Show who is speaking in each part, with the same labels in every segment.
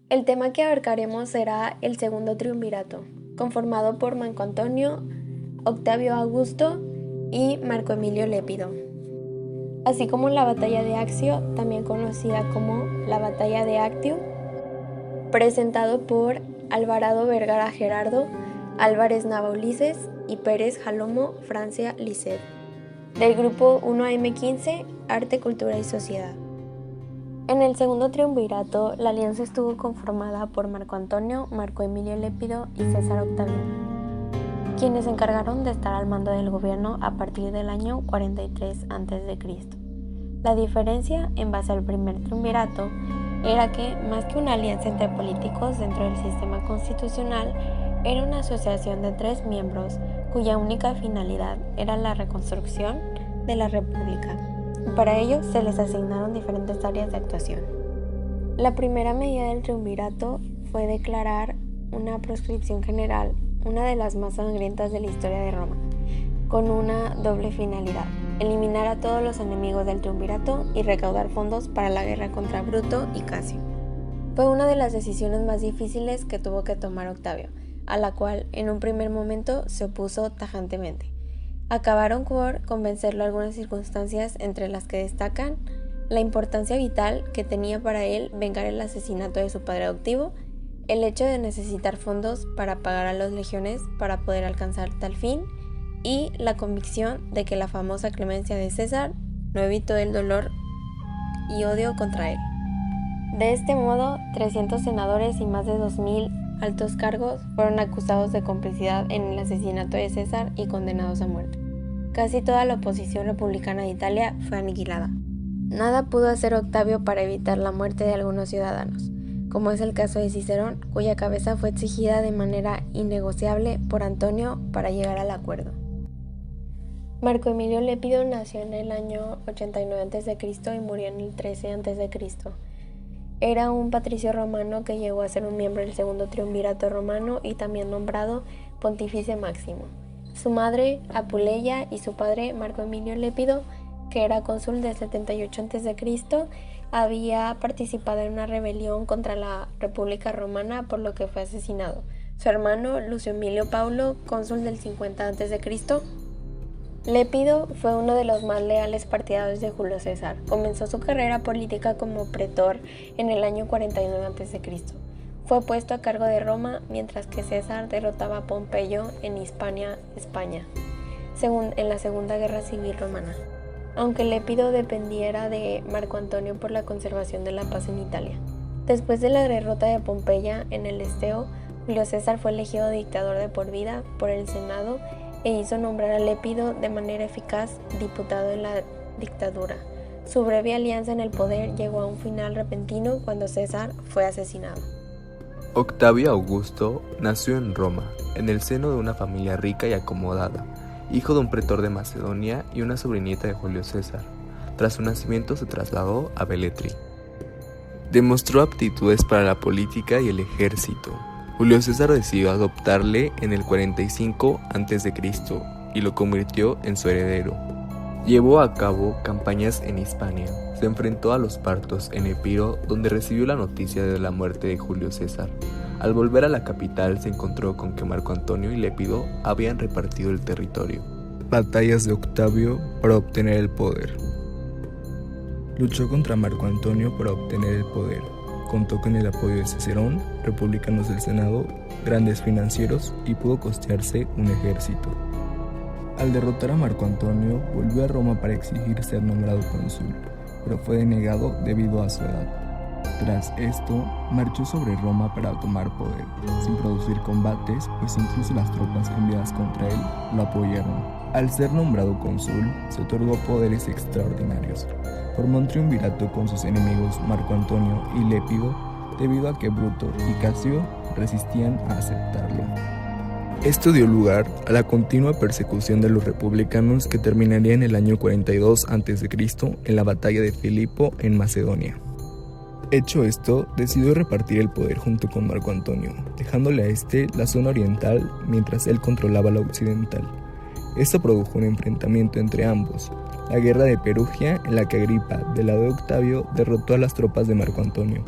Speaker 1: El tema que abarcaremos será el segundo triunvirato, conformado por Marco Antonio, Octavio Augusto y Marco Emilio Lépido, así como la batalla de Accio, también conocida como la batalla de Actium, presentado por Alvarado Vergara Gerardo, Álvarez Nava Ulises y Pérez Jalomo Francia Lisset, del grupo 1AM15 Arte, Cultura y Sociedad. En el segundo triunvirato, la alianza estuvo conformada por Marco Antonio, Marco Emilio Lépido y César Octaviano, quienes se encargaron de estar al mando del gobierno a partir del año 43 a.C. La diferencia en base al primer triunvirato era que, más que una alianza entre políticos dentro del sistema constitucional, era una asociación de 3 miembros cuya única finalidad era la reconstrucción de la república. Para ello se les asignaron diferentes áreas de actuación. La primera medida del triunvirato fue declarar una proscripción general, una de las más sangrientas de la historia de Roma, con una doble finalidad: eliminar a todos los enemigos del triunvirato y recaudar fondos para la guerra contra Bruto y Casio. Fue una de las decisiones más difíciles que tuvo que tomar Octavio, a la cual en un primer momento se opuso tajantemente. Acabaron por convencerlo algunas circunstancias, entre las que destacan la importancia vital que tenía para él vengar el asesinato de su padre adoptivo, el hecho de necesitar fondos para pagar a las legiones para poder alcanzar tal fin, y la convicción de que la famosa clemencia de César no evitó el dolor y odio contra él. De este modo, 300 senadores y más de 2.000 altos cargos fueron acusados de complicidad en el asesinato de César y condenados a muerte. Casi toda la oposición republicana de Italia fue aniquilada. Nada pudo hacer Octavio para evitar la muerte de algunos ciudadanos, como es el caso de Cicerón, cuya cabeza fue exigida de manera innegociable por Antonio para llegar al acuerdo. Marco Emilio Lépido nació en el año 89 a.C. y murió en el 13 a.C. Era un patricio romano que llegó a ser un miembro del segundo triunvirato romano y también nombrado pontífice máximo. Su madre, Apuleia, y su padre, Marco Emilio Lépido, que era cónsul del 78 a.C., había participado en una rebelión contra la República Romana, por lo que fue asesinado. Su hermano, Lucio Emilio Paulo, cónsul del 50 a.C., Lépido fue uno de los más leales partidarios de Julio César. Comenzó su carrera política como pretor en el año 49 a.C. Fue puesto a cargo de Roma, mientras que César derrotaba a Pompeyo en Hispania, España, en la Segunda Guerra Civil Romana, aunque Lépido dependiera de Marco Antonio por la conservación de la paz en Italia. Después de la derrota de Pompeya en el Esteo, Julio César fue elegido dictador de por vida por el Senado e hizo nombrar a Lépido de manera eficaz diputado en la dictadura. Su breve alianza en el poder llegó a un final repentino cuando César fue asesinado.
Speaker 2: Octavio Augusto nació en Roma, en el seno de una familia rica y acomodada, hijo de un pretor de Macedonia y una sobrinita de Julio César. Tras su nacimiento se trasladó a Velletri. Demostró aptitudes para la política y el ejército. Julio César decidió adoptarle en el 45 a.C. y lo convirtió en su heredero. Llevó a cabo campañas en Hispania. Se enfrentó a los partos en Epiro, donde recibió la noticia de la muerte de Julio César. Al volver a la capital se encontró con que Marco Antonio y Lépido habían repartido el territorio. Batallas de Octavio para obtener el poder. Luchó contra Marco Antonio para obtener el poder. Contó con el apoyo de Cicerón, republicanos del Senado, grandes financieros y pudo costearse un ejército. Al derrotar a Marco Antonio, volvió a Roma para exigir ser nombrado cónsul, pero fue denegado debido a su edad. Tras esto, marchó sobre Roma para tomar poder, sin producir combates, pues incluso las tropas enviadas contra él lo apoyaron. Al ser nombrado cónsul, se otorgó poderes extraordinarios. Formó un triunvirato con sus enemigos Marco Antonio y Lépido, debido a que Bruto y Casio resistían a aceptarlo. Esto dio lugar a la continua persecución de los republicanos que terminaría en el año 42 a.C. en la batalla de Filipo en Macedonia. Hecho esto, decidió repartir el poder junto con Marco Antonio, dejándole a este la zona oriental mientras él controlaba la occidental. Esto produjo un enfrentamiento entre ambos, la guerra de Perugia, en la que Agripa, del lado de Octavio, derrotó a las tropas de Marco Antonio.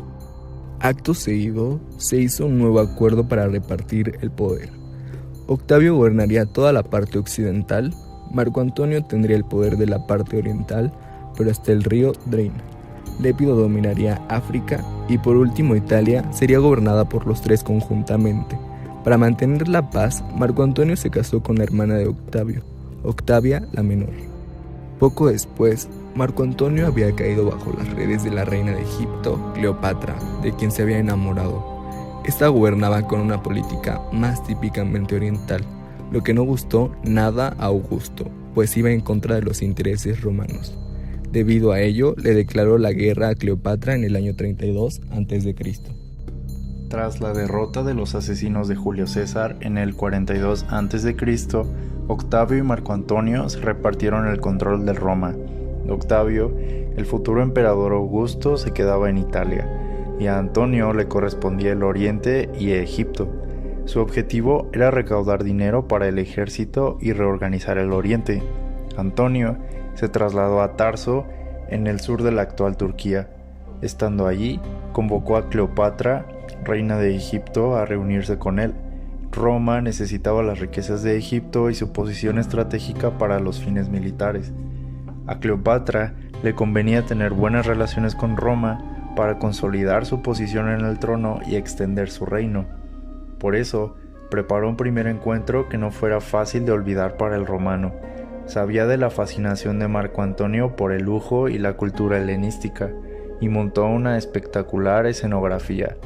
Speaker 2: Acto seguido, se hizo un nuevo acuerdo para repartir el poder. Octavio gobernaría toda la parte occidental, Marco Antonio tendría el poder de la parte oriental, pero hasta el río Drina. Lépido dominaría África y por último Italia sería gobernada por los tres conjuntamente. Para mantener la paz, Marco Antonio se casó con la hermana de Octavio, Octavia la menor. Poco después, Marco Antonio había caído bajo las redes de la reina de Egipto, Cleopatra, de quien se había enamorado. Esta gobernaba con una política más típicamente oriental, lo que no gustó nada a Augusto, pues iba en contra de los intereses romanos. Debido a ello, le declaró la guerra a Cleopatra en el año 32 a.C.
Speaker 3: Tras la derrota de los asesinos de Julio César en el 42 a.C., Octavio y Marco Antonio se repartieron el control de Roma. Octavio, el futuro emperador Augusto, se quedaba en Italia, y a Antonio le correspondía el Oriente y Egipto. Su objetivo era recaudar dinero para el ejército y reorganizar el Oriente. Antonio se trasladó a Tarso, en el sur de la actual Turquía. Estando allí, convocó a Cleopatra, reina de Egipto, a reunirse con él. Roma necesitaba las riquezas de Egipto y su posición estratégica para los fines militares. A Cleopatra le convenía tener buenas relaciones con Roma para consolidar su posición en el trono y extender su reino. Por eso, preparó un primer encuentro que no fuera fácil de olvidar para el romano. Sabía de la fascinación de Marco Antonio por el lujo y la cultura helenística, y montó una espectacular escenografía.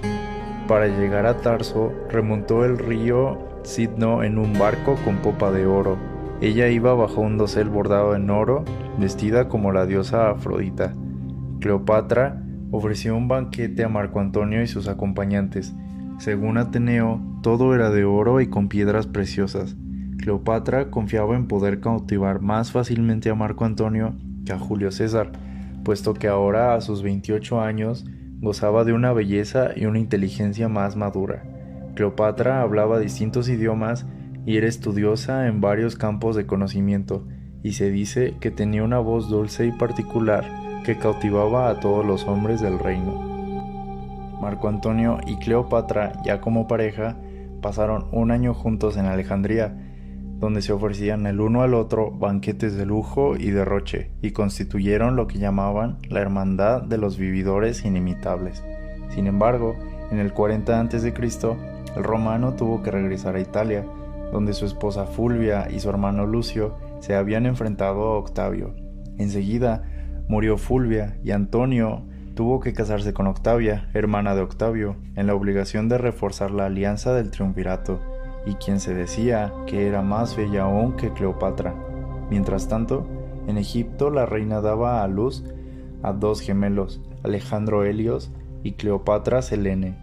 Speaker 3: Para llegar a Tarso, remontó el río Cydno en un barco con popa de oro. Ella iba bajo un dosel bordado en oro, vestida como la diosa Afrodita. Cleopatra ofreció un banquete a Marco Antonio y sus acompañantes. Según Ateneo, todo era de oro y con piedras preciosas. Cleopatra confiaba en poder cautivar más fácilmente a Marco Antonio que a Julio César, puesto que ahora, a sus 28 años, gozaba de una belleza y una inteligencia más madura. Cleopatra hablaba distintos idiomas y era estudiosa en varios campos de conocimiento, y se dice que tenía una voz dulce y particular que cautivaba a todos los hombres del reino. Marco Antonio y Cleopatra, ya como pareja, pasaron un año juntos en Alejandría, donde se ofrecían el uno al otro banquetes de lujo y derroche, y constituyeron lo que llamaban la Hermandad de los Vividores Inimitables. Sin embargo, en el 40 a.C., el romano tuvo que regresar a Italia, donde su esposa Fulvia y su hermano Lucio se habían enfrentado a Octavio. Enseguida murió Fulvia y Antonio tuvo que casarse con Octavia, hermana de Octavio, en la obligación de reforzar la alianza del triunvirato, y quien se decía que era más bella aún que Cleopatra. Mientras tanto, en Egipto la reina daba a luz a dos gemelos, Alejandro Helios y Cleopatra Selene.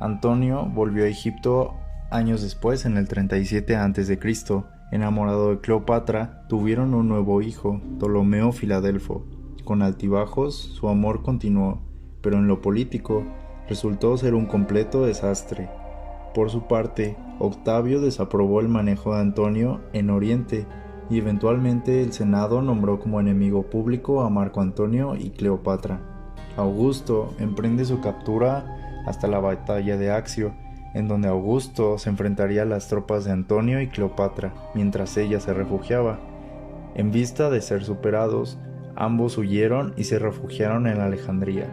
Speaker 3: Antonio volvió a Egipto años después, en el 37 a.C. Enamorado de Cleopatra, tuvieron un nuevo hijo, Ptolomeo Filadelfo. Con altibajos, su amor continuó, pero en lo político resultó ser un completo desastre. Por su parte, Octavio desaprobó el manejo de Antonio en Oriente y eventualmente el Senado nombró como enemigo público a Marco Antonio y Cleopatra. Augusto emprende su captura hasta la batalla de Accio, en donde Augusto se enfrentaría a las tropas de Antonio y Cleopatra, mientras ella se refugiaba. En vista de ser superados, ambos huyeron y se refugiaron en Alejandría.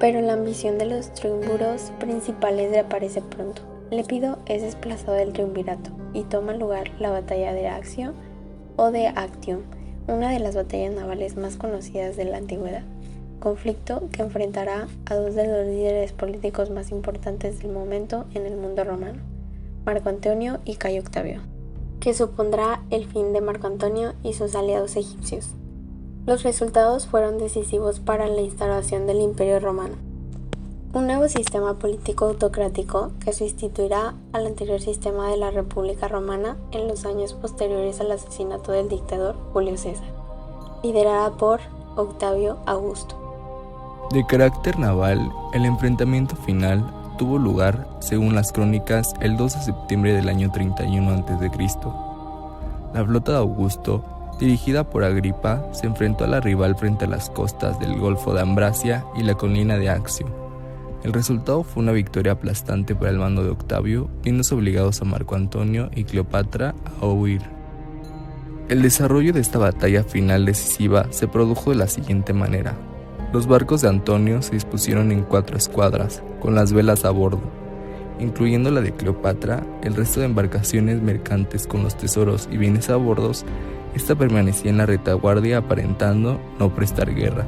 Speaker 1: Pero la ambición de los triunviros principales reaparece pronto. Lépido es desplazado del triunvirato y toma lugar la batalla de Accio o de Actium, una de las batallas navales más conocidas de la antigüedad, conflicto que enfrentará a dos de los líderes políticos más importantes del momento en el mundo romano, Marco Antonio y Cayo Octavio, que supondrá el fin de Marco Antonio y sus aliados egipcios. Los resultados fueron decisivos para la instauración del Imperio Romano, un nuevo sistema político autocrático que sustituirá al anterior sistema de la República Romana en los años posteriores al asesinato del dictador Julio César, liderada por Octavio Augusto.
Speaker 2: De carácter naval, el enfrentamiento final tuvo lugar, según las crónicas, el 2 de septiembre del año 31 a.C. La flota de Augusto, dirigida por Agripa, se enfrentó a la rival frente a las costas del Golfo de Ambracia y la colina de Accio. El resultado fue una victoria aplastante para el bando de Octavio, viéndose obligados a Marco Antonio y Cleopatra a huir. El desarrollo de esta batalla final decisiva se produjo de la siguiente manera. Los barcos de Antonio se dispusieron en 4 escuadras, con las velas a bordo. Incluyendo la de Cleopatra, el resto de embarcaciones mercantes con los tesoros y bienes a bordo, esta permanecía en la retaguardia aparentando no prestar guerra.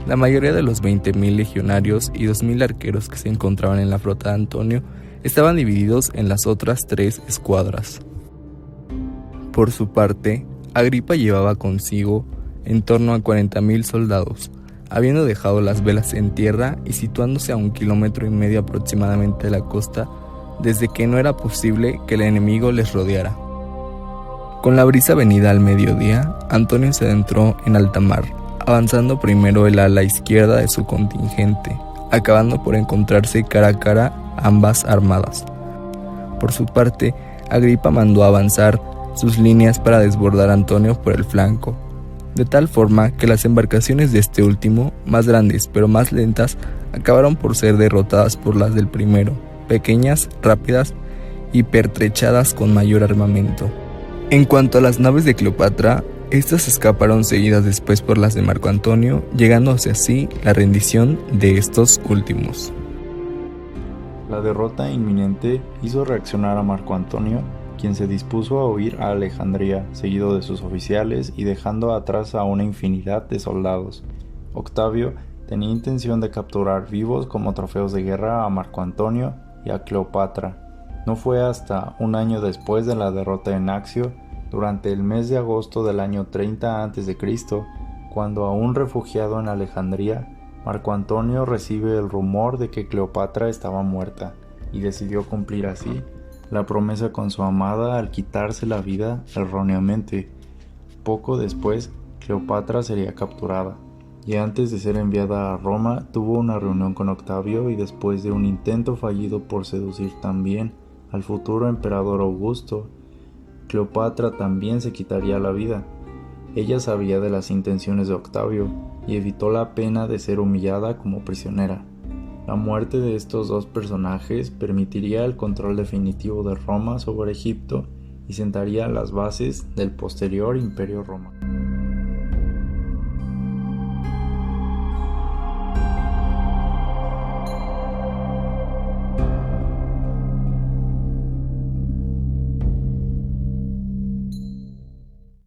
Speaker 2: La mayoría de los 20.000 legionarios y 2.000 arqueros que se encontraban en la flota de Antonio estaban divididos en las otras 3 escuadras. Por su parte, Agripa llevaba consigo en torno a 40.000 soldados, habiendo dejado las velas en tierra y situándose a 1,5 kilómetros aproximadamente de la costa, desde que no era posible que el enemigo les rodeara. Con la brisa venida al mediodía, Antonio se adentró en alta mar, avanzando primero el ala izquierda de su contingente, acabando por encontrarse cara a cara ambas armadas. Por su parte, Agripa mandó avanzar sus líneas para desbordar a Antonio por el flanco, de tal forma que las embarcaciones de este último, más grandes pero más lentas, acabaron por ser derrotadas por las del primero, pequeñas, rápidas y pertrechadas con mayor armamento. En cuanto a las naves de Cleopatra, estas escaparon seguidas después por las de Marco Antonio, llegándose así la rendición de estos últimos.
Speaker 3: La derrota inminente hizo reaccionar a Marco Antonio, quien se dispuso a huir a Alejandría, seguido de sus oficiales y dejando atrás a una infinidad de soldados. Octavio tenía intención de capturar vivos como trofeos de guerra a Marco Antonio y a Cleopatra. No fue hasta un año después de la derrota en Accio, durante el mes de agosto del año 30 a.C., cuando aún refugiado en Alejandría, Marco Antonio recibe el rumor de que Cleopatra estaba muerta y decidió cumplir así la promesa con su amada al quitarse la vida erróneamente. Poco después, Cleopatra sería capturada, y antes de ser enviada a Roma tuvo una reunión con Octavio y después de un intento fallido por seducir también al futuro emperador Augusto, Cleopatra también se quitaría la vida. Ella sabía de las intenciones de Octavio y evitó la pena de ser humillada como prisionera. La muerte de estos dos personajes permitiría el control definitivo de Roma sobre Egipto y sentaría las bases del posterior Imperio Romano.